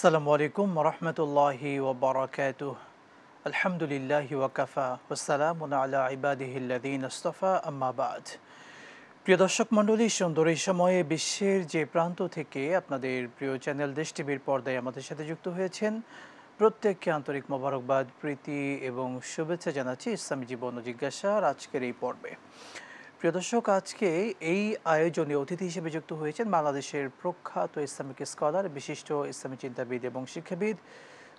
আসসালামু আলাইকুম ওরহমতুল্লাহি ওবরাকাতুহ। আলহামদুলিল্লাহি ওয়াকাফা ওয়াসসালামু আলা ইবাদিহিল্লাযীন ইসতাফা আম্মা বাদ। প্রিয় দর্শক মণ্ডলী, সুন্দর এই সময়ে বিশ্বের যে প্রান্ত থেকে আপনাদের প্রিয় চ্যানেল দেশ টিভির পর্দায় আমাদের সাথে যুক্ত হয়েছেন, প্রত্যেককে আন্তরিক মোবারকবাদ, প্রীতি এবং শুভেচ্ছা জানাচ্ছি ইসলামী জীবন ও জিজ্ঞাসার আজকের এই পর্বে। প্রিয় দর্শক, আজকে এই আয়োজনে অতিথি হিসেবে যুক্ত হয়েছেন বাংলাদেশের প্রখ্যাত ইসলামিক স্কলার, বিশিষ্ট ইসলামী চিন্তাবিদ এবং শিক্ষাবিদ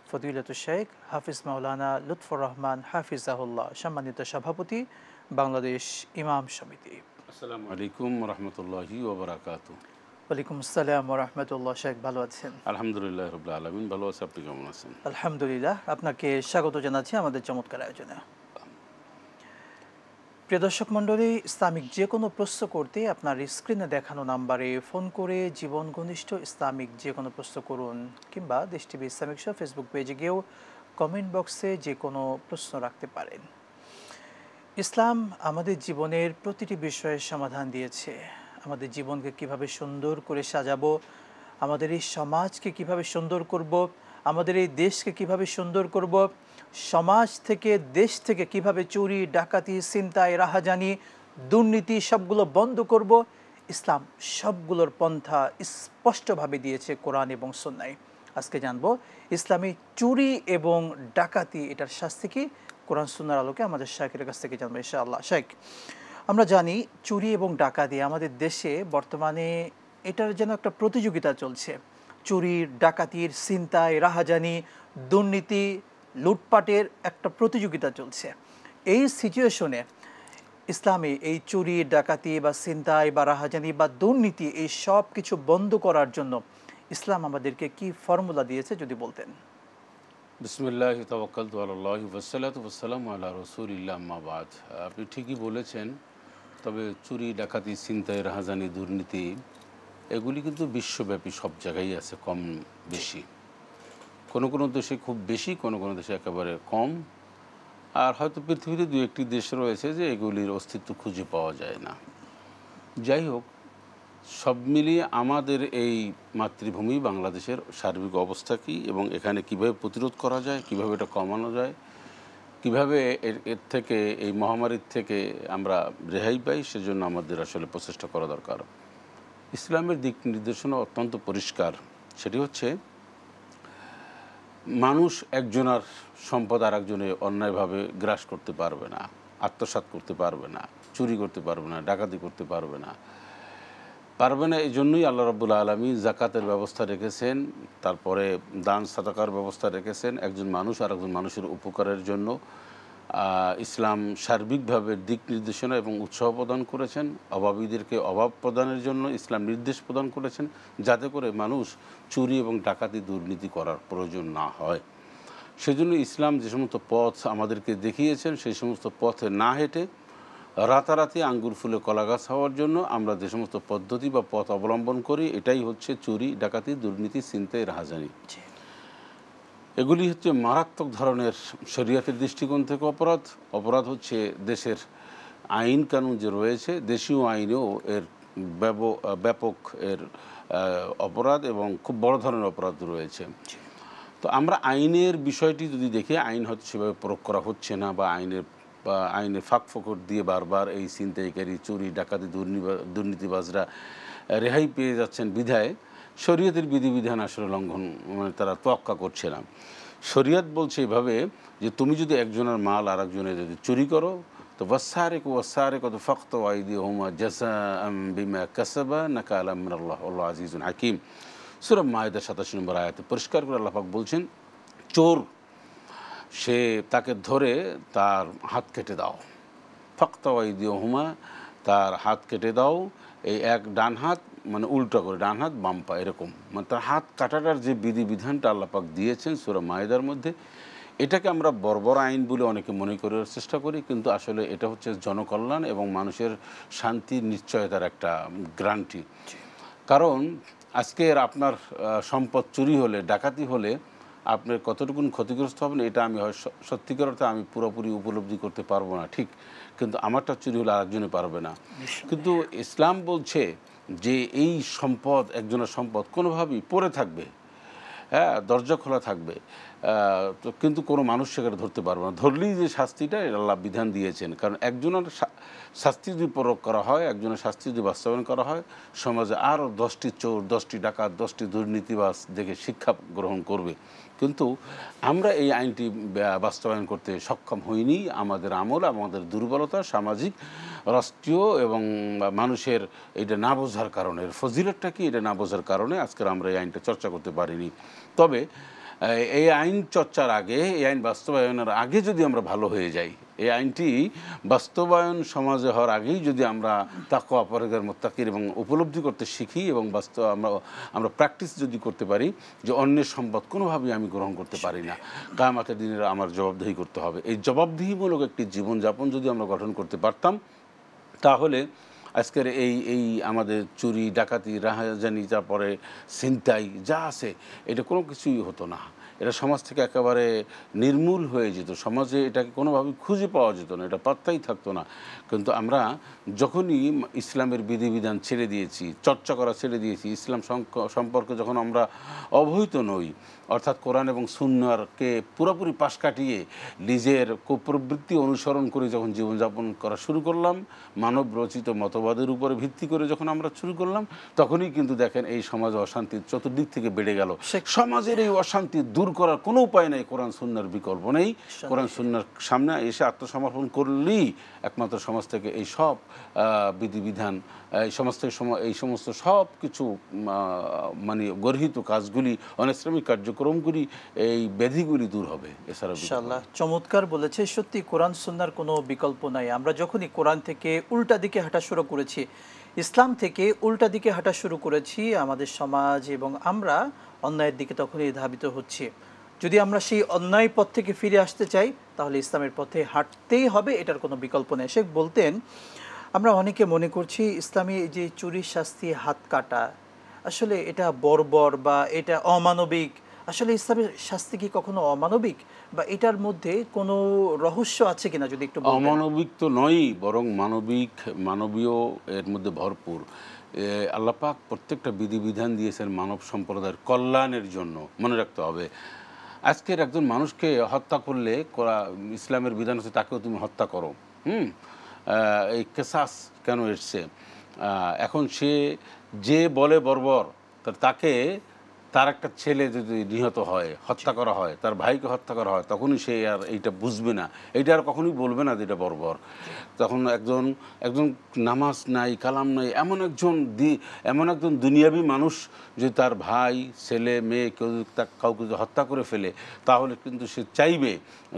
ফদিলাতুল শেখ হাফিজ মাওলানা লুৎফর রহমান হাফিজাহুল্লাহ, সম্মানিত সভাপতি বাংলাদেশ ইমাম সমিতি। আসসালামু আলাইকুম রহমতুল্লাহি ওয়া বারাকাতুহু। ওয়ালাইকুম আসসালাম ওয়া রাহমাতুল্লাহ। শেখ ভালো আছেন? আলহামদুলিল্লাহ রাব্বিল আলামিন, ভালো আছি। আপনি কেমন আছেন? আলহামদুলিল্লাহ। আপনাকে স্বাগত জানাচ্ছি আমাদের চমৎকার আয়োজনে। প্রিয় দর্শক মণ্ডলী, ইসলামিক যে কোনো প্রশ্ন করতে আপনার স্ক্রিনে দেখানো নাম্বারে ফোন করে জীবন ঘনিষ্ঠ ইসলামিক যে কোনো প্রশ্ন করুন, কিংবা দেশ টিভি ইসলামিক শো ফেসবুক পেজে গিয়েও কমেন্ট বক্সে যে কোনো প্রশ্ন রাখতে পারেন। ইসলাম আমাদের জীবনের প্রতিটি বিষয়ের সমাধান দিয়েছে। আমাদের জীবনকে কিভাবে সুন্দর করে সাজাবো, আমাদের এই সমাজকে কিভাবে সুন্দর করব, আমাদের এই দেশকে কিভাবে সুন্দর করব, সমাজ থেকে দেশ থেকে কিভাবে চুরি ডাকাতি ছিনতাই রাহাজানি দুর্নীতি সবগুলো বন্ধ করব, ইসলাম সবগুলোর পন্থা স্পষ্টভাবে দিয়েছে কোরআন এবং সুন্নাহয়। আজকে জানবো ইসলামী চুরি এবং ডাকাতি, এটার শাস্তি কি, কোরআন সুন্নাহর আলোকে আমাদের শাইখের কাছ থেকে জানবো ইনশাআল্লাহ। শাইখ, আমরা জানি চুরি এবং ডাকাতি আমাদের দেশে বর্তমানে এটার যেন একটা প্রতিযোগিতা চলছে। চুরির ডাকাতির ছিনতাই রাহাজানি দুর্নীতি লুটপাটের একটা প্রতিযোগিতা চলছে। এই সিচুয়েশনে ইসলামে এই চুরি ডাকাতি বা ছিনতাই বা রাহাজানি বা দুর্নীতি এই সব কিছু বন্ধ করার জন্য ইসলাম আমাদেরকে কি ফর্মুলা দিয়েছে যদি বলতেন। বিসমিল্লাহি তাওয়াক্কালতু আলাল্লাহি ওয়াসসালাতু ওয়াসসালামু আলা রাসূলিল্লাহ আম্মা বাদ। আপনি ঠিকই বলেছেন, তবে চুরি ডাকাতি ছিনতাই রাহাজানি দুর্নীতি এগুলি কিন্তু বিশ্বব্যাপী সব জায়গায় আছে, কম বেশি। কোনো কোনো দেশে খুব বেশি, কোনো কোনো দেশে একেবারে কম, আর হয়তো পৃথিবীতে দু একটি দেশ রয়েছে যে এগুলির অস্তিত্ব খুঁজে পাওয়া যায় না। যাই হোক, সব মিলিয়ে আমাদের এই মাতৃভূমি বাংলাদেশের সার্বিক অবস্থা কী এবং এখানে কীভাবে প্রতিরোধ করা যায়, কীভাবে এটা কমানো যায়, কীভাবে এর থেকে এই মহামারীর থেকে আমরা রেহাই পাই, সেজন্য আমাদের আসলে প্রচেষ্টা করা দরকার। ইসলামের দিক নির্দেশনা অত্যন্ত পরিষ্কার। সেটি হচ্ছে, মানুষ একজনের সম্পদ আর একজনে অন্যায়ভাবে গ্রাস করতে পারবে না, আত্মসাৎ করতে পারবে না, চুরি করতে পারবে না, ডাকাতি করতে পারবে না। এই জন্যই আল্লাহ রাব্বুল আলামিন যাকাতের ব্যবস্থা রেখেছেন, তারপরে দান সাদাকার ব্যবস্থা রেখেছেন একজন মানুষ আর একজন মানুষের উপকারের জন্য। ইসলাম সার্বিকভাবে দিক নির্দেশনা এবং উৎসাহ প্রদান করেছেন। অভাবীদেরকে অভাব প্রদানের জন্য ইসলাম নির্দেশ প্রদান করেছেন, যাতে করে মানুষ চুরি এবং ডাকাতি দুর্নীতি করার প্রয়োজন না হয়। সেজন্য ইসলাম যে সমস্ত পথ আমাদেরকে দেখিয়েছেন, সেই সমস্ত পথে না হেঁটে রাতারাতি আঙ্গুর ফুলে কলা গাছ হওয়ার জন্য আমরা যে সমস্ত পদ্ধতি বা পথ অবলম্বন করি, এটাই হচ্ছে চুরি ডাকাতি দুর্নীতি ছিনতাই রাহাজানি। এগুলি হচ্ছে মারাত্মক ধরনের শরিয়তের দৃষ্টিকোণ থেকে অপরাধ হচ্ছে দেশের আইন কানুন যে রয়েছে, দেশীয় আইনেও এর ব্যাপক এর অপরাধ এবং খুব বড় ধরনের অপরাধ রয়েছে। তো আমরা আইনের বিষয়টি যদি দেখি, আইন হয়তো সেভাবে প্রয়োগ করা হচ্ছে না, বা আইনের ফাঁক ফোকর দিয়ে বারবার এই ছিনতাইকারী চুরি ডাকাতি দুর্নীতিবাজরা রেহাই পেয়ে যাচ্ছেন বিধায় শরীয়তের বিধিবিধান আসলে লঙ্ঘন, তারা তোয়াক্কা করছে না। শরীয়ত বলছে এভাবে যে, তুমি যদি একজনের মাল আর একজনের যদি চুরি করো, তো ওয়াসারিকু ফাকতু আইদিহুমা জাযাআম বিমা কাসাবা নাকালাম মিনাল্লাহ ওয়াল্লাহু আজিজুন হাকিম। সূরা মায়েদা 87 নম্বর আয়াতে পরিষ্কার করে আল্লাহ পাক বলছেন, চোর সে তাকে ধরে তার হাত কেটে দাও, ফাকতু আইদিহুমা, তার হাত কেটে দাও। এই এক ডান হাত মানে উল্টো করে, ডান হাত বাম পা এরকম, মানে তার হাত কাটাটার যে বিধিবিধানটা আল্লাহ পাক দিয়েছেন সূরা মায়েদার মধ্যে, এটাকে আমরা বর্বর আইন বলে অনেকে মনে করার চেষ্টা করি, কিন্তু আসলে এটা হচ্ছে জনকল্যাণ এবং মানুষের শান্তির নিশ্চয়তার একটা গ্যারান্টি। কারণ আজকের আপনার সম্পদ চুরি হলে, ডাকাতি হলে আপনার কতটুকুন ক্ষতিগ্রস্ত হবেন, এটা আমি সত্যিকার অর্থে আমি পুরোপুরি উপলব্ধি করতে পারবো না, ঠিক, কিন্তু আমারটা চুরি হলে আরেকজনে পারবে না। কিন্তু ইসলাম বলছে যে এই সম্পদ, একজনের সম্পদ কোনোভাবেই পড়ে থাকবে, হ্যাঁ, দরজা খোলা থাকবে, তো কিন্তু কোনো মানুষ সেখানে ধরতে পারবে না। ধরলেই যে শাস্তিটা এটা আল্লাহ বিধান দিয়েছেন, কারণ একজনের শাস্তি যদি প্রয়োগ করা হয়, একজনের শাস্তি যদি বাস্তবায়ন করা হয়, সমাজে আরও 10টি চোর, 10টি ডাকাত, 10টি দুর্নীতিবাজ দেখে শিক্ষা গ্রহণ করবে। কিন্তু আমরা এই আইনটি বাস্তবায়ন করতে সক্ষম হইনি। আমাদের আমল, আমাদের দুর্বলতা, সামাজিক, রাষ্ট্রীয় এবং মানুষের এটা না বোঝার কারণে, ফজিলতটা কি এটা না বোঝার কারণে আজকের আমরা এই আইনটা চর্চা করতে পারিনি। তবে এই আইন চর্চার আগে, এই আইন বাস্তবায়নের আগে যদি আমরা ভালো হয়ে যাই, এই আইনটি বাস্তবায়ন সমাজে হওয়ার আগেই যদি আমরা তাকওয়া, পরহেজগার, মুত্তাকির এবং উপলব্ধি করতে শিখি এবং আমরা প্র্যাকটিস যদি করতে পারি যে অন্যের সম্পদ কোনোভাবেই আমি গ্রহণ করতে পারি না, কিয়ামতের দিনের আমার জবাবদিহি করতে হবে, এই জবাবদিহিমূলক একটি জীবনযাপন যদি আমরা গঠন করতে পারতাম, তাহলে আজকের এই আমাদের চুরি, ডাকাতি, রাহাজানি, তারপরে ছিনতাই যা আছে এটা কোনো কিছুই হতো না। এটা সমাজ থেকে একেবারে নির্মূল হয়ে যেত, সমাজে এটাকে কোনোভাবেই খুঁজে পাওয়া যেত না, এটা পাত্তাই থাকতো না। কিন্তু আমরা যখনই ইসলামের বিধিবিধান ছেড়ে দিয়েছি, চর্চা করা ছেড়ে দিয়েছি, ইসলাম সম্পর্কে যখন আমরা অবহিত নই, অর্থাৎ কোরআন এবং সুন্নাহকে পুরোপুরি পাশ কাটিয়ে নিজের কুপ্রবৃত্তি অনুসরণ করে যখন জীবনযাপন করা শুরু করলাম, মানব রচিত মতবাদের উপরে ভিত্তি করে যখন আমরা শুরু করলাম, তখনই কিন্তু দেখেন এই সমাজে অশান্তি চতুর্দিক থেকে বেড়ে গেল। সমাজের এই অশান্তি দূর করার কোনো উপায় নেই, কোরআন সুন্নাহর বিকল্প নেই। কোরআন সুন্নাহর সামনে এসে আত্মসমর্পণ করলেই একমাত্র সমাজ থেকে এই সব বিধিবিধান, এই সমস্ত সব কিছু মানে গর্হিত কাজগুলি, অনিসলামিক কার্যক্রমগুলি, এই ব্যাধিগুলি দূর হবে। এছাড়া ইনশাআল্লাহ চমৎকার বলেছে। সত্যি কোরআন সুন্নাহর কোনো বিকল্প নাই। আমরা যখনই কোরআন থেকে উল্টা দিকে হাঁটা শুরু করেছি, ইসলাম থেকে উল্টা দিকে হাঁটা শুরু করেছি, আমাদের সমাজ এবং আমরা অন্যায়ের দিকে তখনই ধাবিত হচ্ছে। যদি আমরা সেই অন্যায় পথ থেকে ফিরে আসতে চাই, তাহলে ইসলামের পথে হাঁটতেই হবে, এটার কোনো বিকল্প নেই। শেখ বলতেন, আমরা অনেকে মনে করছি ইসলামী যে চুরির শাস্তি হাত কাটা, আসলে এটা বর্বর বা এটা অমানবিক। আসলে ইসলামের শাস্তি কি কখনো অমানবিক, বা এটার মধ্যে কোনো রহস্য আছে কিনা যদি একটু বলতেন। অমানবিক তো নয়ই, বরং মানবিক, মানবীয় এর মধ্যে ভরপুর। আল্লাহ পাক প্রত্যেকটা বিধিবিধান দিয়েছেন মানব সম্প্রদায়ের কল্যাণের জন্য। মনে রাখতে হবে, আজকের একজন মানুষকে হত্যা করলে ইসলামের বিধান হচ্ছে তাকেও তুমি হত্যা করো। এই কেসাস কেন এসছে? এখন সে যে বলে বর্বর, তার একটা ছেলে যদি নিহত হয়, হত্যা করা হয়, তার ভাইকে হত্যা করা হয়, তখনই সে আর এইটা বুঝবে না, এইটা আর কখনোই বলবে না যে এটা বর্বর। তখন একজন নামাজ নাই, কালাম নাই, এমন একজন দুনিয়াবী মানুষ যে তার ভাই, ছেলে, মেয়ে কাউকে যদি হত্যা করে ফেলে, তাহলে কিন্তু সে চাইবে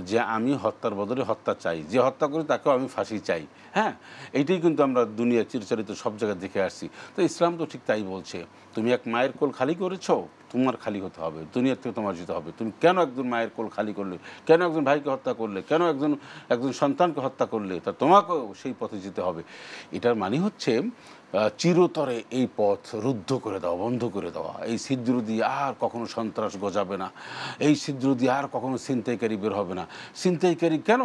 যে আমি হত্যার বদলে হত্যা চাই, যে হত্যা করে তাকেও আমি ফাঁসি চাই। হ্যাঁ, এইটাই কিন্তু আমরা দুনিয়া চিরচরিত সব জায়গায় দেখে আসছি। তো ইসলাম তো ঠিক তাই বলছে, তুমি এক মায়ের কোল খালি করেছো, তোমার খালি হতে হবে, দুনিয়ার থেকে তোমার যেতে হবে। তুমি কেন একজন মায়ের কোল খালি করলে, কেন একজন ভাইকে হত্যা করলে, কেন একজন সন্তানকে হত্যা করলে, তা তোমাকেও সেই পথে যেতে হবে। এটার মানে হচ্ছে চিরতরে এই পথ রুদ্ধ করে দেওয়া, বন্ধ করে দেওয়া। এই ছিদ্র দিয়ে আর কখনো সন্ত্রাস গজাবে না, এই ছিদ্র দিয়ে আর কখনো ছিনতাইকারী বের হবে না। ছিনতাইকারী কেন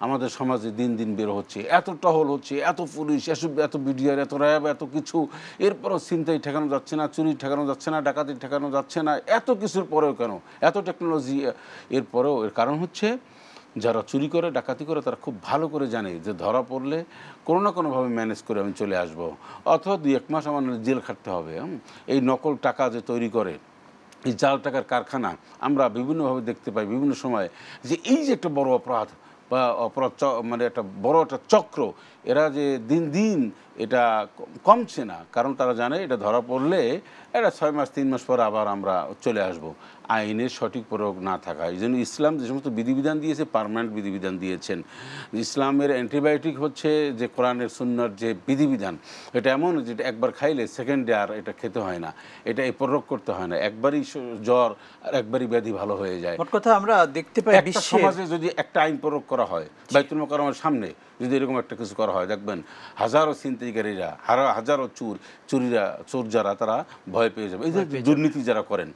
আমাদের সমাজে দিন দিন বের হচ্ছে, এত টহল হচ্ছে, এত পুলিশ, এত বিডিআর, এত র্যাব, এত কিছু, এরপরও ছিনতাই ঠেকানো যাচ্ছে না, চুরি ঠেকানো যাচ্ছে না, ডাকাতি ঠেকানো যাচ্ছে না, এত কিছুর পরেও কেন, এত টেকনোলজি এরপরেও? এর কারণ হচ্ছে যারা চুরি করে, ডাকাতি করে, তারা খুব ভালো করে জানে যে ধরা পড়লে কোনো না কোনোভাবে ম্যানেজ করে আমি চলে আসব, অথবা 2-1 মাস আমার জেল খাটতে হবে। এই নকল টাকা যে তৈরি করে, এই জাল টাকার কারখানা আমরা বিভিন্নভাবে দেখতে পাই বিভিন্ন সময়, যে এই যে একটা বড় অপরাধ বা মানে একটা বড় একটা চক্র, এরা যে দিন দিন এটা কমছে না, কারণ তারা জানে এটা ধরা পড়লে এটা 6 মাস 3 মাস পর আবার আমরা চলে আসব। আইনের সঠিক প্রয়োগ না থাকা, এই জন্য ইসলাম যে সমস্ত বিধিবিধান দিয়েছে, পার্মানেন্ট বিধিবিধান দিয়েছেন। ইসলামের অ্যান্টিবায়োটিক হচ্ছে যে কোরআনের সুন্নাহর যে বিধিবিধান, এটা এমন যেটা একবার খাইলে সেকেন্ডে আর এটা খেতে হয় না, এটা প্রয়োগ করতে হয় না, একবারই জ্বর আর একবারই ব্যাধি ভালো হয়ে যায়। মোট কথা আমরা দেখতে পাই একটা সমাজে যদি একটা আইন প্রয়োগ করা হয়, বাইতুল মোকাররমের সামনে যদি এরকম একটা কিছু করা হয়, দেখবেন হাজারো ছিনতাইকারীরা, হাজারো চোর যারা, তারা ভয় পেয়ে যাবে। এই যে দুর্নীতি যারা করেন,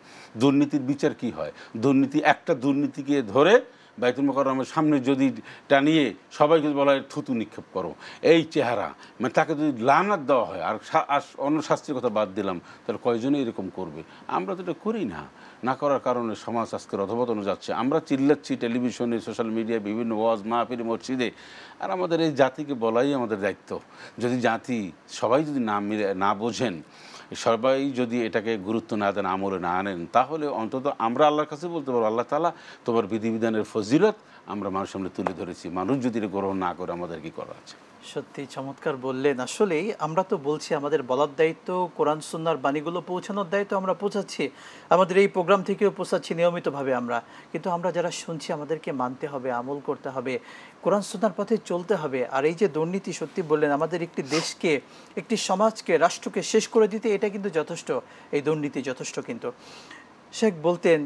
দুর্নীতির বিচার কি হয়? দুর্নীতি, একটা দুর্নীতিকে ধরে বাইতুল মোকাররমের সামনে যদি টানিয়ে সবাইকে বলা হয় থুতু নিক্ষেপ করো, এই চেহারা, মানে তাকে যদি লানাত দেওয়া হয়, আর অন্য শাস্তির কথা বাদ দিলাম, তাহলে কয়জনে এরকম করবে? আমরা তো এটা করি না। না করার কারণে সমাজ আজকের অধপতনে যাচ্ছে। আমরা চিল্লাচ্ছি টেলিভিশনে, সোশ্যাল মিডিয়ায়, বিভিন্ন ওয়াজ মাহফিল, মসজিদে, আর আমাদের এই জাতিকে বলাই আমাদের দায়িত্ব। যদি জাতি সবাই যদি না বোঝেন, সবাই যদি এটাকে গুরুত্ব না দেন, আমলে না আনেন, তাহলে অন্তত আমরা আল্লাহর কাছে বলতে পারবো, আল্লাহ তাআলা তোমার বিধিবিধানের ফজিলত আমরা মানুষের সামনে তুলে ধরেছি, মানুষ যদি এটা গ্রহণ না করে আমাদের কি করা আছে? সত্যি চমৎকার বললেন। আসলেই আমরা তো বলছি আমাদের বলার দায়িত্ব, কোরআন সুন্নাহর বাণীগুলো পৌঁছানোর দায়িত্ব আমরা পৌঁছাচ্ছি, আমাদের এই প্রোগ্রাম থেকেও পৌঁছাচ্ছি নিয়মিতভাবে আমরা, কিন্তু আমরা যারা শুনছি আমাদেরকে মানতে হবে, আমল করতে হবে, কোরআন সুন্নাহর পথে চলতে হবে। আর এই যে দুর্নীতি, সত্যি বললেন, আমাদের একটি দেশকে, একটি সমাজকে, রাষ্ট্রকে শেষ করে দিতে এটা কিন্তু যথেষ্ট, এই দুর্নীতি যথেষ্ট। কিন্তু শেখ বলতেন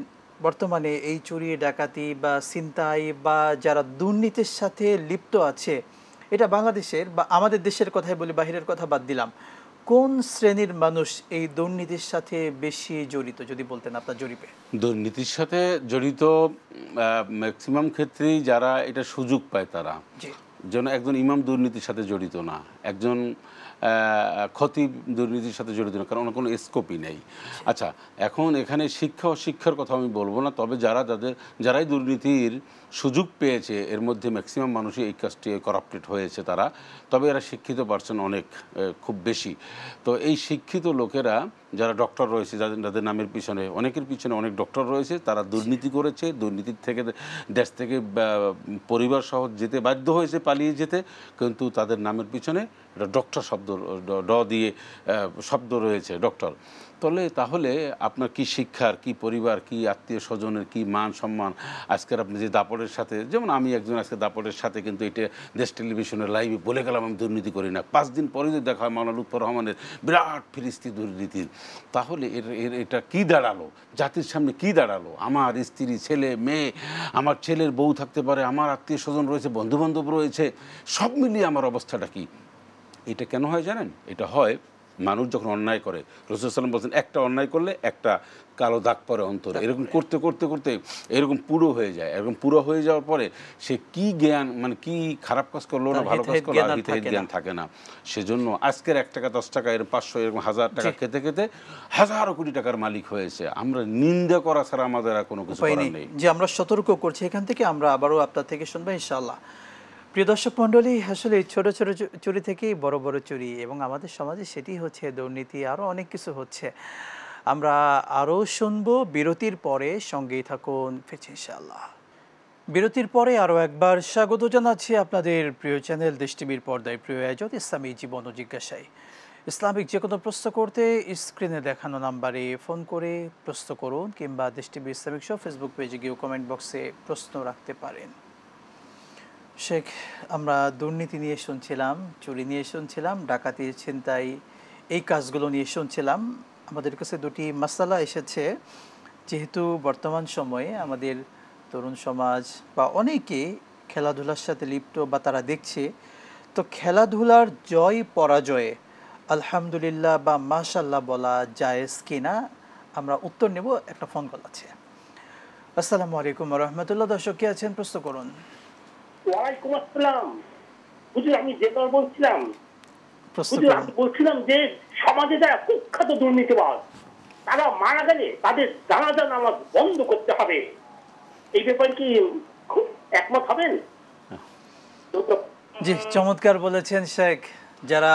বর্তমানে এই চুরি ডাকাতি বা ছিনতাই বা যারা দুর্নীতির সাথে লিপ্ত আছে, এটা বাংলাদেশের বা আমাদের দেশের কথাই বলি, বাহিরের কথা বাদ দিলাম, কোন শ্রেণীর মানুষ এই দুর্নীতির সাথে বেশি জড়িত যদি বলতেন আপনার জরিপে? দুর্নীতির সাথে জড়িত ম্যাক্সিমাম ক্ষেত্রেই যারা এটা সুযোগ পায় তারা। যেন একজন ইমাম দুর্নীতির সাথে জড়িত না, একজন খতিব দুর্নীতির সাথে জড়িত না, কারণ কোনো স্কোপই নেই। আচ্ছা, এখন এখানে শিক্ষা ও শিক্ষার কথা আমি বলবো না, তবে যারাই দুর্নীতির সুযোগ পেয়েছে এর মধ্যে ম্যাক্সিমাম মানুষই এই কাজটি করাপ্টেড হয়েছে তারা, তবে এরা শিক্ষিত পারসন অনেক, খুব বেশি। তো এই শিক্ষিত লোকেরা যারা ডক্টর রয়েছে, যাদের নামের পিছনে, অনেকের পিছনে অনেক ডক্টর রয়েছে, তারা দুর্নীতি করেছে, দুর্নীতির থেকে দেশ থেকে পরিবার সহ যেতে বাধ্য হয়েছে, পালিয়ে যেতে, কিন্তু তাদের নামের পিছনে একটা ডক্টর শব্দ, ড দিয়ে শব্দ রয়েছে, ডক্টর। তাহলে আপনার কি শিক্ষার, কি পরিবার, কি আত্মীয় স্বজনের, কি মান সম্মান, আজকের আপনি যে দাপটের সাথে, যেমন আমি একজন আজকে দাপটের সাথে কিন্তু এটা দেশ টেলিভিশনের লাইভে বলে গেলাম আমি দুর্নীতি করি না, 5 দিন পরে যদি দেখা হয় মাওলানা লুৎফর রহমানের বিরাট ফিরিস্তি দুর্নীতির, তাহলে এটা কি দাঁড়ালো, জাতির সামনে কি দাঁড়ালো? আমার স্ত্রী, ছেলে, মেয়ে, আমার ছেলের বউ থাকতে পারে, আমার আত্মীয় স্বজন রয়েছে, বন্ধুবান্ধব রয়েছে, সব মিলিয়ে আমার অবস্থাটা কি? এটা কেন হয় জানেন? এটা হয় মানুষ যখন অন্যায় করে, রাসূল সাল্লাল্লাহু আলাইহি ওয়াসাল্লাম বলছেন একটা অন্যায় করলে একটা কালো দাগ পড়ে অন্তরে, এরকম করতে করতে করতে এরকম পুরো হয়ে যায়। এরকম পুরো হয়ে যাওয়ার পরে সে কি জ্ঞান, মানে কি খারাপ কাজ করলো না ভালো কাজ করলো, আর হিতাহিত জ্ঞান থাকে না। সেজন্য আজকের 1 টাকা 10 টাকা এর 500 এরকম 1000 টাকা খেতে খেতে হাজারো কোটি টাকার মালিক হয়েছে। আমরা নিন্দা করা ছাড়া আমাদের আর কোনো কিছু করার নেই। যে আমরা সতর্ক করছি, এখান থেকে আমরা আবারও আপনার থেকে শুনবো ইনশাআল্লাহ। প্রিয় দর্শক মণ্ডলী, আসলে ছোট ছোট চুরি থেকেই বড় বড় চুরি, এবং আমাদের সমাজে সেটি হচ্ছে দুর্নীতি, আরও অনেক কিছু হচ্ছে। আমরা আরও শুনবো বিরতির পরে, সঙ্গেই থাকুন ফিরছি ইনশাআল্লাহ। বিরতির পরে আরও একবার স্বাগত জানাচ্ছি আপনাদের প্রিয় চ্যানেল দেশ টিভির পর্দায় প্রিয় আয়োজন ইসলামী জীবন ও জিজ্ঞাসায়। ইসলামিক যে কোনো প্রশ্ন করতে স্ক্রিনে দেখানো নাম্বারে ফোন করে প্রশ্ন করুন, কিংবা দেশ টিভি ইসলামিক শো ফেসবুক পেজে গিয়েও কমেন্ট বক্সে প্রশ্ন রাখতে পারেন। শেখ, আমরা দুর্নীতি নিয়ে শুনছিলাম, চুরি নিয়ে শুনছিলাম, ডাকাতি, ছিনতাই, এই কাজগুলো নিয়ে শুনছিলাম। আমাদের কাছে দুটি মাসালা এসেছে। যেহেতু বর্তমান সময়ে আমাদের তরুণ সমাজ বা অনেকে খেলাধুলার সাথে লিপ্ত বা তারা দেখছে, তো খেলাধুলার জয় পরাজয়ে আলহামদুলিল্লাহ বা মাশাল্লাহ বলা জায়েজ কিনা, আমরা উত্তর নেব। একটা ফোন কল আছে। আসসালামু আলাইকুম ওয়া রাহমাতুল্লাহ। দর্শক কে আছেন, প্রশ্ন করুন। ওয়ালাইকুম আসসালাম। হুজুর, আমি যেটা বলছিলাম যে সমাজে যারা কুখ্যাত দুর্নীতিবাজ, তারা মারা গেলে তাদের জানাজা নামাজ বন্ধ করতে হবে, এই ব্যাপারে কি খুব একমত হবেন? জি, চমৎকার বলেছেন শেখ। যারা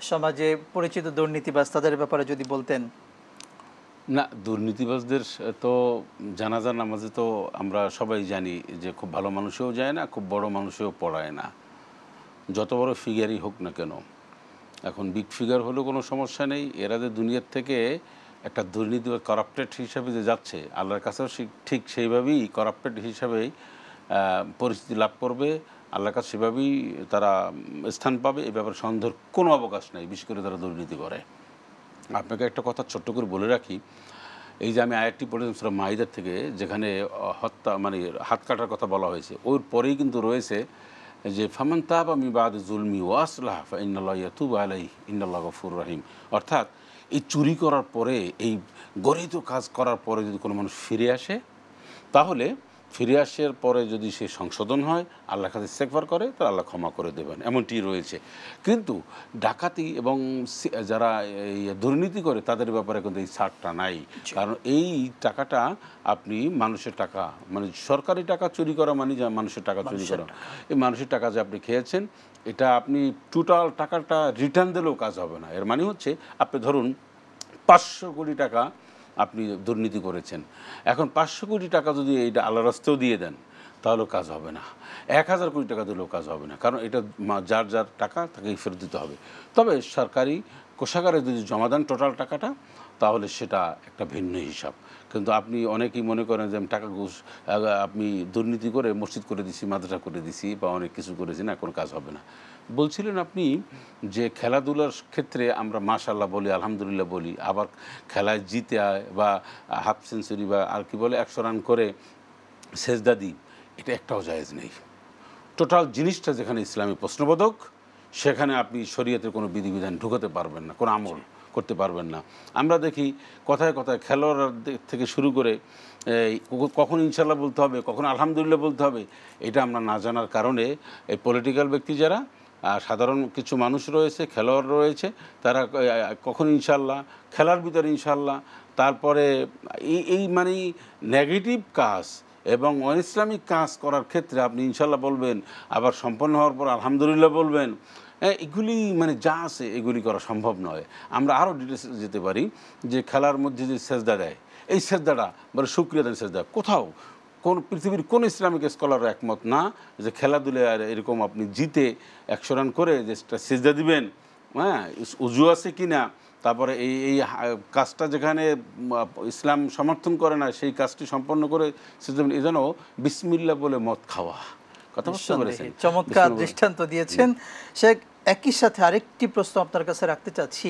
সমাজে পরিচিত দুর্নীতিবাজ তাদের ব্যাপারে যদি বলতেন। না, দুর্নীতিবাজদের তো জানাজা নামাজে তো আমরা সবাই জানি যে খুব ভালো মানুষেও যায় না, খুব বড় মানুষেও পড়ায় না, যত বড় ফিগারই হোক না কেন। এখন বিগ ফিগার হলেও কোনো সমস্যা নেই, এরা যে দুনিয়ার থেকে একটা দুর্নীতি বা করাপ্টেড হিসাবে যে যাচ্ছে, আল্লাহর কাছেও ঠিক সেইভাবেই করাপ্টেড হিসাবেই পরিস্থিতি লাভ করবে, আল্লাহর কাছে সেভাবেই তারা স্থান পাবে, এ ব্যাপারে সন্দেহের কোনো অবকাশ নেই, বিশেষ করে তারা দুর্নীতি করে। আপনাকে একটা কথা ছোট্ট করে বলে রাখি, এই যে আমি আয়াতটি পড়েছিলাম সূরা মাইদার থেকে, যেখানে হত্যা মানে হাত কাটার কথা বলা হয়েছে, ওর পরেই কিন্তু রয়েছে যে ফামান তাবা মিন বাদি যুলমি ওয়া আসলাহা ফা ইন্নাল্লাহা ইয়াতুবু আলাইহি ইন্নাল্লাহা গফুরুর রহিম। অর্থাৎ এই চুরি করার পরে, এই গরিত কাজ করার পরে যদি কোনো মানুষ ফিরে আসে, তাহলে ফিরে আসার পরে যদি সে সংশোধন হয়, আল্লাহর কাছে ইস্তেগফার করে, তাহলে আল্লাহ ক্ষমা করে দেবেন, এমনটি রয়েছে। কিন্তু ডাকাতি এবং যারা এই দুর্নীতি করে তাদের ব্যাপারে কিন্তু এই ছাড়টা নাই। কারণ এই টাকাটা আপনি মানুষের টাকা, মানে সরকারি টাকা চুরি করা মানে যা মানুষের টাকা চুরি করা, এই মানুষের টাকা যে আপনি খেয়েছেন, এটা আপনি টোটাল টাকাটা রিটার্ন দিলেও কাজ হবে না। এর মানে হচ্ছে আপনি ধরুন 500 কোটি টাকা আপনি দুর্নীতি করেছেন, এখন 500 কোটি টাকা যদি এইটা আল্লাহর রাস্তাও দিয়ে দেন তাহলেও কাজ হবে না, 1000 কোটি টাকা দিলেও কাজ হবে না, কারণ এটা যার যার টাকা তাকেই ফেরত দিতে হবে। তবে সরকারি কোষাগারে যদি জমা দেন টোটাল টাকাটা, তাহলে সেটা একটা ভিন্ন হিসাব। কিন্তু আপনি অনেকেই মনে করেন যে আমি টাকা ঘুষ আপনি দুর্নীতি করে মসজিদ করে দিছি, মাদ্রাসা করে দিছি, বা অনেক কিছু করেছি, না কোনো কাজ হবে না। বলছিলেন আপনি যে খেলাধুলার ক্ষেত্রে আমরা মাশাআল্লাহ বলি, আলহামদুলিল্লাহ বলি, আবার খেলায় জিতে বা হাফ সেঞ্চুরি বা আর কি বলে 100 রান করে সেজদা দিই, এটা একটাও জায়েজ নেই। টোটাল জিনিসটা যেখানে ইসলামী প্রশ্নবোধক, সেখানে আপনি শরীয়তের কোনো বিধিবিধান ঢুকাতে পারবেন না, কোনো আমল করতে পারবেন না। আমরা দেখি কথায় কথায় খেলোয়াড় থেকে শুরু করে কখন ইনশাল্লাহ বলতে হবে, কখন আলহামদুলিল্লাহ বলতে হবে, এটা আমরা না জানার কারণে এই পলিটিক্যাল ব্যক্তি যারা, সাধারণ কিছু মানুষ রয়েছে, খেলোয়াড় রয়েছে, তারা কখন ইনশাল্লাহ, খেলার ভিতরে ইনশাল্লাহ, তারপরে এই মানে নেগেটিভ কাজ এবং অনইসলামিক কাজ করার ক্ষেত্রে আপনি ইনশাল্লাহ বলবেন, আবার সম্পন্ন হওয়ার পর আলহামদুলিল্লাহ বলবেন, এগুলি মানে যা আছে এগুলি করা সম্ভব নয়। আমরা আরও ডিটেলসে যেতে পারি যে খেলার মধ্যে যে সেজদা দেয়, এই সেজদাটা বলে শুকরিয়া দেন সেজদা, কোথাও কোন পৃথিবীর কোন ইসলামিক স্কলার একমত না যে খেলাধুলায় আর এরকম আপনি জিতে 100 রান করে যে সেজদা দিবেন, হ্যাঁ উজু আছে কি না, তারপরে এই কাজটা যেখানে ইসলাম সমর্থন করে না সেই কাজটি সম্পন্ন করে সেজদা, এই যেন বিসমিল্লাহ বলে মদ খাওয়া। কথা বুঝতে পেরেছেন? চমৎকার দৃষ্টান্ত দিয়েছেন শেখ। একই সাথে আরেকটি প্রশ্ন আপনার কাছে রাখতে চাচ্ছি।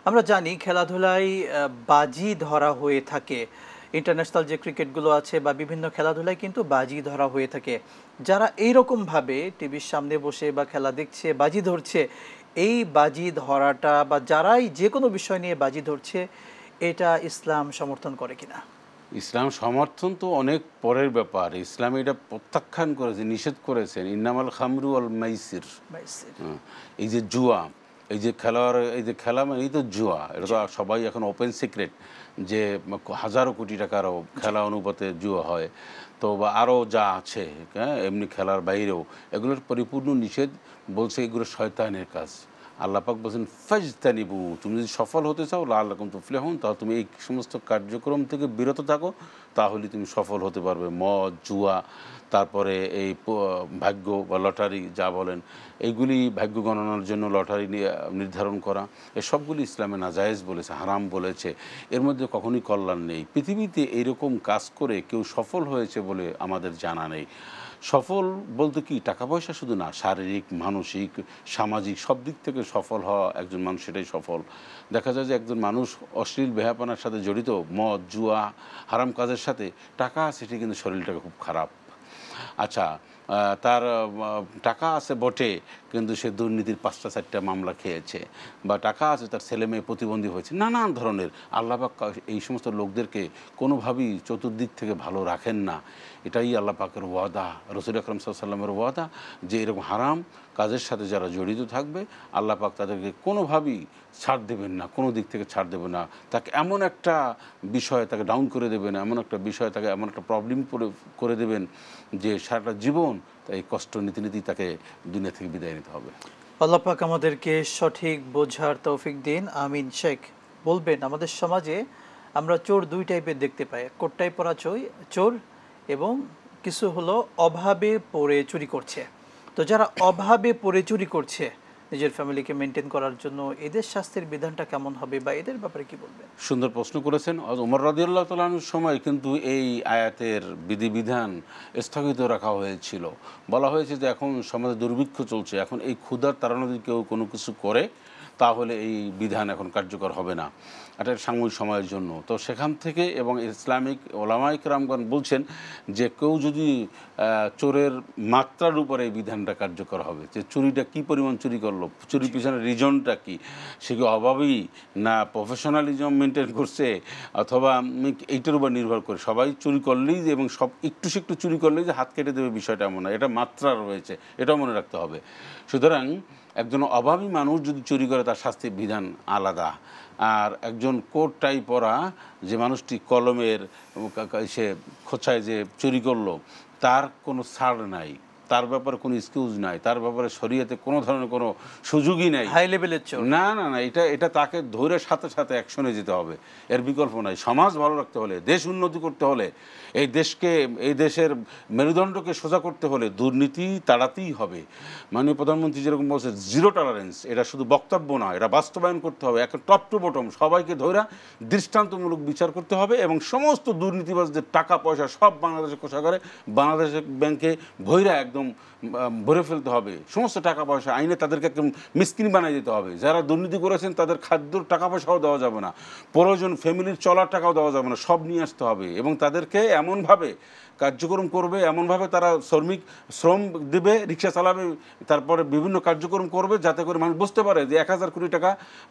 আমরা জানি খেলাধুলায় বাজি ধরা হয়ে থাকে, ইন্টারন্যাশনাল যে ক্রিকেটগুলো আছে বা বিভিন্ন খেলাধুলায় কিন্তু বাজি ধরা হয়ে থাকে। যারা এইরকমভাবে টিভির সামনে বসে বা খেলা দেখছে বাজি ধরছে, এই বাজি ধরাটা বা যারাই যে কোনো বিষয় নিয়ে বাজি ধরছে, এটা ইসলাম সমর্থন করে কিনা? ইসলাম সমর্থন তো অনেক পরের ব্যাপার। ইসলাম এটা প্রত্যাখ্যান করেছে, নিষেধ করেছেন, ইন্নামাল খামরু আল মাইসির, এই যে জুয়া, এই যে খেলোয়াড়, এই যে খেলা মানে এই তো জুয়া, এটা তো সবাই এখন ওপেন সিক্রেট যে হাজারো কোটি টাকারও খেলা অনুপাতে জুয়া হয়। তো বা আরও যা আছে, হ্যাঁ এমনি খেলার বাইরেও, এগুলোর পরিপূর্ণ নিষেধ। বলছে এগুলো শয়তানের কাজ। আল্লাহ পাক বলছেন ফাজতানিবু, তুমি যদি সফল হতে চাও লাআল্লাকুম তুফলিহুন, তাহলে তুমি এই সমস্ত কার্যক্রম থেকে বিরত থাকো, তাহলে তুমি সফল হতে পারবে। মদ, জুয়া, তারপরে এই ভাগ্য বা লটারি যা বলেন, এইগুলি ভাগ্য গণনার জন্য লটারি নির্ধারণ করা, এসবগুলি ইসলামে নাজায়েজ বলেছে, হারাম বলেছে। এর মধ্যে কখনোই কল্যাণ নেই। পৃথিবীতে এইরকম কাজ করে কেউ সফল হয়েছে বলে আমাদের জানা নেই। সফল বলতে কি টাকা পয়সা শুধু না, শারীরিক, মানসিক, সামাজিক সব দিক থেকে সফল হওয়া একজন মানুষ, সেটাই সফল। দেখা যায় যে একজন মানুষ অশ্লীল বেহাপানার সাথে জড়িত, মদ, জুয়া, হারাম কাজের সাথে, টাকা আছে সেটি কিন্তু শরীরটাকে খুব খারাপ। আচ্ছা, তার টাকা আছে বটে, কিন্তু সে দুর্নীতির 5টা-4টা মামলা খেয়েছে, বা টাকা আছে তার ছেলে মেয়ে প্রতিবন্ধী হয়েছে, নানান ধরনের। আল্লাহ পাক এই সমস্ত লোকদেরকে কোনোভাবেই চতুর্দিক থেকে ভালো রাখেন না। এটাই আল্লাহ পাকের ওয়াদা, রাসূল আকরাম সাল্লাল্লাহু আলাইহি ওয়াসাল্লামের ওয়াদা, যে এরকম হারাম কাজের সাথে যারা জড়িত থাকবে আল্লাহ পাক তাদেরকে কোনোভাবেই ছাড় দেবেন না, কোনো দিক থেকে ছাড় দেবেন না। তাকে এমন একটা বিষয় তাকে ডাউন করে দেবেন, এমন একটা বিষয় তাকে এমন একটা প্রবলেম করে দেবেন যে সারাটা জীবন এই কষ্ট নিতে নিতেই তাকে দুনিয়া থেকে বিদায় নিতে হবে। আল্লাহ পাক আমাদেরকে সঠিক বোঝার তৌফিক দিন, আমিন। শেখ, বলবেন আমাদের সমাজে আমরা চোর 2 টাইপের দেখতে পাই, কোটটাই পরা চোর এবং কিছু হলো অভাবে পড়ে চুরি করছে। তো যারা অভাবে পড়ে চুরি করছে নিজের ফ্যামিলিকে মেনটেন করার জন্য, এদের শাস্তির বিধানটা কেমন হবে বা এদের ব্যাপারে কি বলবেন? সুন্দর প্রশ্ন করেছেন। ওমর রাদিয়াল্লাহু তাআলা আনহুর সময় কিন্তু এই আয়াতের বিধিবিধান স্থগিত রাখা হয়েছিল। বলা হয়েছে যে এখন সমাজে দুর্ভিক্ষ চলছে, এখন এই ক্ষুধার তাড়না যদি কেউ কোনো কিছু করে তাহলে এই বিধান এখন কার্যকর হবে না, এটা সাময়িক সময়ের জন্য। তো সেখান থেকে এবং ইসলামিক ওলামায়ে কেরামগণ বলছেন যে কেউ যদি চোরের মাত্রার উপরে এই বিধানটা কার্যকর হবে, যে চুরিটা কী পরিমাণ চুরি করলো, চুরির পিছনে রিজনটা কি, সে কি অভাবই না প্রফেশনালিজম মেনটেন করছে, অথবা এইটার উপর নির্ভর করে সবাই চুরি করলেই এবং সব একটু একটু চুরি করলেই যে হাত কেটে দেবে বিষয়টা এমন না, এটা মাত্রা রয়েছে, এটাও মনে রাখতে হবে। সুতরাং একজন অভাবী মানুষ যদি চুরি করে তার শাস্তির বিধান আলাদা, আর একজন কোট টাই পরা যে মানুষটি কলমের সে খোঁচায় যে চুরি করলো তার কোনো ছাড় নাই, তার ব্যাপারে কোনো এক্সকিউজ নাই, তার ব্যাপারে শরীয়তে কোনো ধরনের কোনো সুযোগই নাই, হাই লেভেলের চোর। না না না, এটা তাকে ধরে সাথে সাথে অ্যাকশনে যেতে হবে, এর বিকল্প নাই। সমাজ ভালো রাখতে হলে, দেশ উন্নতি করতে হলে, এই দেশের মেরুদণ্ডকে সোজা করতে হলে দুর্নীতি তাড়াতেই হবে। মাননীয় প্রধানমন্ত্রী যেরকম বলছে জিরো টলারেন্স, এটা শুধু বক্তব্য না, এটা বাস্তবায়ন করতে হবে। একটা টপ টু বটম সবাইকে ধরে দৃষ্টান্তমূলক বিচার করতে হবে এবং সমস্ত দুর্নীতিবাজদের টাকা পয়সা সব বাংলাদেশের কোষাগারে, বাংলাদেশের ব্যাংকে ভৈরা একদম ভরে ফেলতে হবে। সমস্ত টাকা পয়সা আইনে তাদেরকে একদম মিসকিন বানিয়ে দিতে হবে। যারা দুর্নীতি করেছেন তাদের খাদ্যর টাকা পয়সাও দেওয়া যাবে না, প্রয়োজন ফ্যামিলির চলার টাকাও দেওয়া যাবে না, সব নিয়ে আসতে হবে এবং তাদেরকে এমনভাবে কার্যক্রম করবে, এমনভাবে তারা শ্রম দেবে, রিক্সা চালাবে, তারপরে বিভিন্ন কার্যক্রম করবে যাতে করে মানুষ বুঝতে পারে যে 1000 কোটি টাকা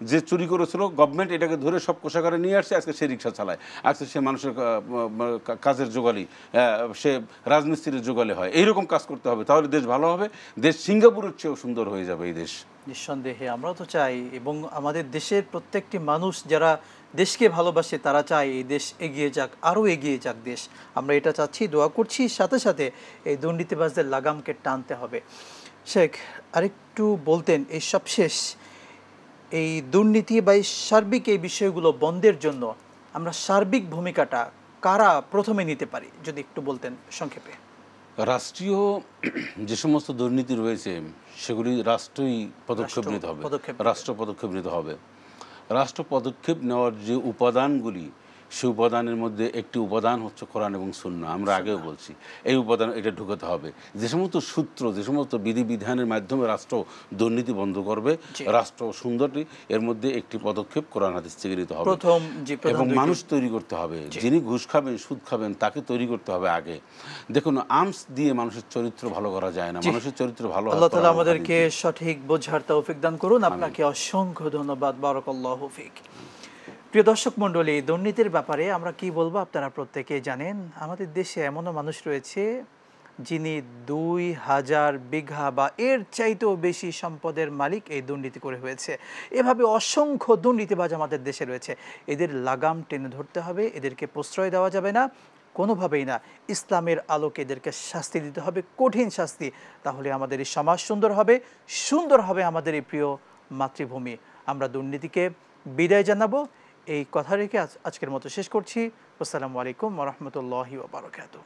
যে চুরি করেছিল গভর্নমেন্ট এটাকে ধরে সব কোষাগারে নিয়ে আসছে, আজকে সে রিক্সা চালায়, আজকে সে মানুষের কাজের জোগালি, সে রাজমিস্ত্রির জোগালি হয়। এইরকম কাজ করতে হবে, তাহলে দেশ ভালো হবে, দেশ সিঙ্গাপুরের চেয়েও সুন্দর হয়ে যাবে এই দেশ। নিঃসন্দেহে আমরাও তো চাই, এবং আমাদের দেশের প্রত্যেকটি মানুষ যারা দেশকে ভালোবাসে তারা চায় এই দেশ এগিয়ে যাক, আরও এগিয়ে যাক দেশ। আমরা এটা চাচ্ছি, দোয়া করছি, সাথে সাথে এই দুর্নীতিবাজদের লাগামকে টানতে হবে। শেখ, আরেকটু বলতেন এই সবশেষ এই দুর্নীতি বা এই সার্বিক এই বিষয়গুলো বন্ধের জন্য আমরা সার্বিক ভূমিকাটা কারা প্রথমে নিতে পারি, যদি একটু বলতেন সংক্ষেপে। রাষ্ট্রীয় যে সমস্ত দুর্নীতি রয়েছে সেগুলি রাষ্ট্রই পদক্ষেপ নিতে হবে, রাষ্ট্র পদক্ষেপ নিতে হবে। রাষ্ট্র পদক্ষেপ নেওয়ার যে উপাদানগুলি, সেই উপাদানের মধ্যে একটি উপাদান হচ্ছে কোরআন এবং সুন্নাহ। আমরা আগেও বলছি এই উপাদান এটা ঢুকাতে হবে। যে সমস্ত সূত্র, যে সমস্ত বিধিবিধানের মাধ্যমে রাষ্ট্র দুর্নীতি বন্ধ করবে, রাষ্ট্র সুন্দরী, এর মধ্যে একটি পদক্ষেপ কোরআন হাদিস থেকে নিতে হবে এবং মানুষ তৈরি করতে হবে। যিনি ঘুষ খাবেন, সুদ খাবেন, তাকে তৈরি করতে হবে আগে। দেখুন, আর্মস দিয়ে মানুষের চরিত্র ভালো করা যায় না, মানুষের চরিত্র ভালো। আল্লাহ তাআলা আমাদেরকে সঠিক বোঝার তৌফিক দান করুন। আপনাকে অসংখ্য ধন্যবাদ, বারাকাল্লাহু ফিক। প্রিয় দর্শক মণ্ডলী, দুর্নীতির ব্যাপারে আমরা কি বলবো আপনারা প্রত্যেকেই জানেন। আমাদের দেশে এমনও মানুষ রয়েছে যিনি 2000 বিঘা বা এর চাইতেও বেশি সম্পদের মালিক এই দুর্নীতি করে হয়েছে। এভাবে অসংখ্য দুর্নীতিবাজ আমাদের দেশে রয়েছে। এদের লাগাম টেনে ধরতে হবে, এদেরকে প্রশ্রয় দেওয়া যাবে না কোনোভাবেই না। ইসলামের আলোকে এদেরকে শাস্তি দিতে হবে, কঠিন শাস্তি। তাহলে আমাদের এই সমাজ সুন্দর হবে, সুন্দর হবে আমাদের এই প্রিয় মাতৃভূমি। আমরা দুর্নীতিকে বিদায় জানাবো এই কথা রেখে আজকের মতো শেষ করছি। আসসালামু আলাইকুম ওয়া রাহমাতুল্লাহি ওয়া বারাকাতুহু।